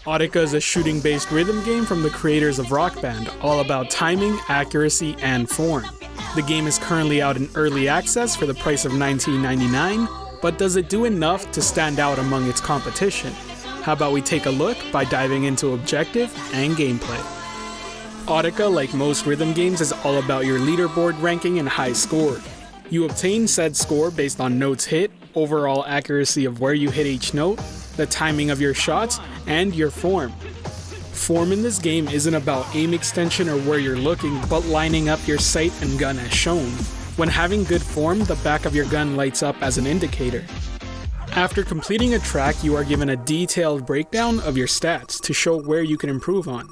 Audica is a shooting-based rhythm game from the creators of Rock Band, all about timing, accuracy, and form. The game is currently out in early access for the price of $19.99, but does it do enough to stand out among its competition? How about we take a look by diving into objective and gameplay. Audica, like most rhythm games, is all about your leaderboard ranking and high score. You obtain said score based on notes hit, overall accuracy of where you hit each note, the timing of your shots, and your form. Form in this game isn't about aim extension or where you're looking, but lining up your sight and gun as shown. When having good form, the back of your gun lights up as an indicator. After completing a track, you are given a detailed breakdown of your stats to show where you can improve on.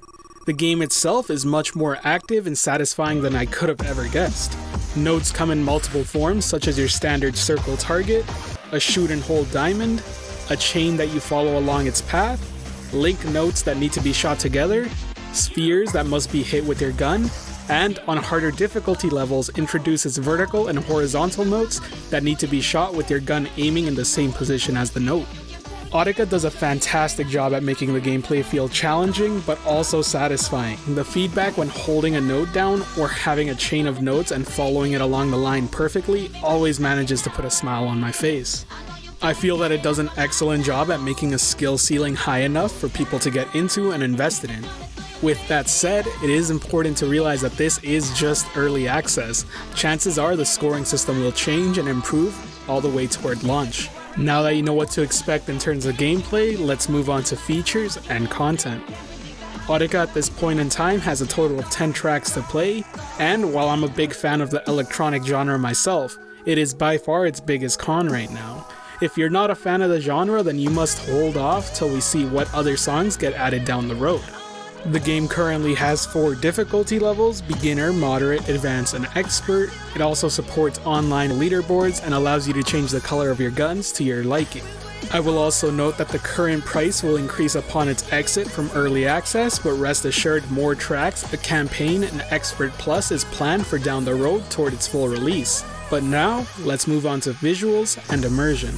The game itself is much more active and satisfying than I could have ever guessed. Notes come in multiple forms, such as your standard circle target, a shoot and hold diamond, a chain that you follow along its path, link notes that need to be shot together, spheres that must be hit with your gun, and on harder difficulty levels introduces vertical and horizontal notes that need to be shot with your gun aiming in the same position as the note. Audica does a fantastic job at making the gameplay feel challenging but also satisfying. The feedback when holding a note down or having a chain of notes and following it along the line perfectly always manages to put a smile on my face. I feel that it does an excellent job at making a skill ceiling high enough for people to get into and invested in. With that said, it is important to realize that this is just early access. Chances are the scoring system will change and improve all the way toward launch. Now that you know what to expect in terms of gameplay, let's move on to features and content. Audica at this point in time has a total of 10 tracks to play, and while I'm a big fan of the electronic genre myself, it is by far its biggest con right now. If you're not a fan of the genre, then you must hold off till we see what other songs get added down the road. The game currently has 4 difficulty levels: beginner, moderate, advanced, and expert. It also supports online leaderboards and allows you to change the color of your guns to your liking. I will also note that the current price will increase upon its exit from early access, but rest assured more tracks, a campaign, and Expert Plus is planned for down the road toward its full release. But now, let's move on to visuals and immersion.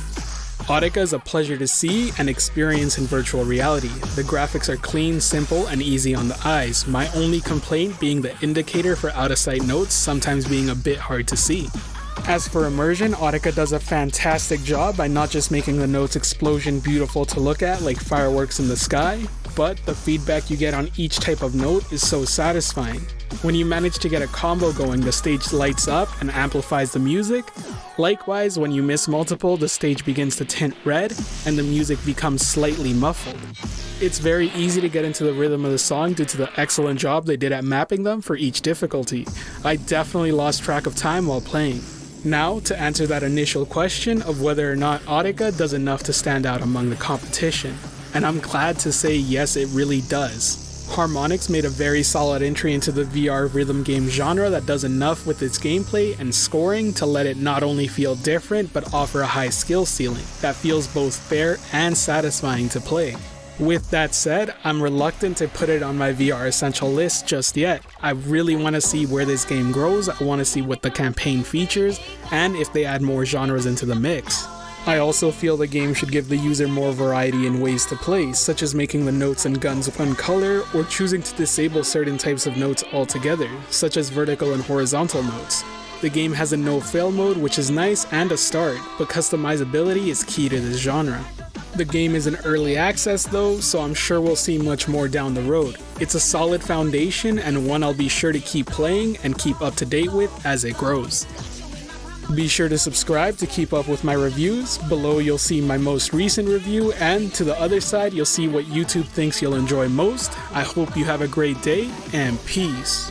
Audica is a pleasure to see and experience in virtual reality. The graphics are clean, simple, and easy on the eyes, my only complaint being the indicator for out-of-sight notes sometimes being a bit hard to see. As for immersion, Audica does a fantastic job by not just making the notes explosion beautiful to look at like fireworks in the sky, but the feedback you get on each type of note is so satisfying. When you manage to get a combo going, the stage lights up and amplifies the music. Likewise, when you miss multiple, the stage begins to tint red and the music becomes slightly muffled. It's very easy to get into the rhythm of the song due to the excellent job they did at mapping them for each difficulty. I definitely lost track of time while playing. Now, to answer that initial question of whether or not Audica does enough to stand out among the competition, and I'm glad to say yes, it really does. Harmonix made a very solid entry into the VR rhythm game genre that does enough with its gameplay and scoring to let it not only feel different but offer a high skill ceiling that feels both fair and satisfying to play. With that said, I'm reluctant to put it on my VR essential list just yet. I really want to see where this game grows, I want to see what the campaign features, and if they add more genres into the mix. I also feel the game should give the user more variety in ways to play, such as making the notes and guns one color, or choosing to disable certain types of notes altogether, such as vertical and horizontal notes. The game has a no-fail mode, which is nice and a start, but customizability is key to this genre. The game is in early access though, so I'm sure we'll see much more down the road. It's a solid foundation and one I'll be sure to keep playing and keep up to date with as it grows. Be sure to subscribe to keep up with my reviews. Below you'll see my most recent review, and to the other side you'll see what YouTube thinks you'll enjoy most. I hope you have a great day, and peace.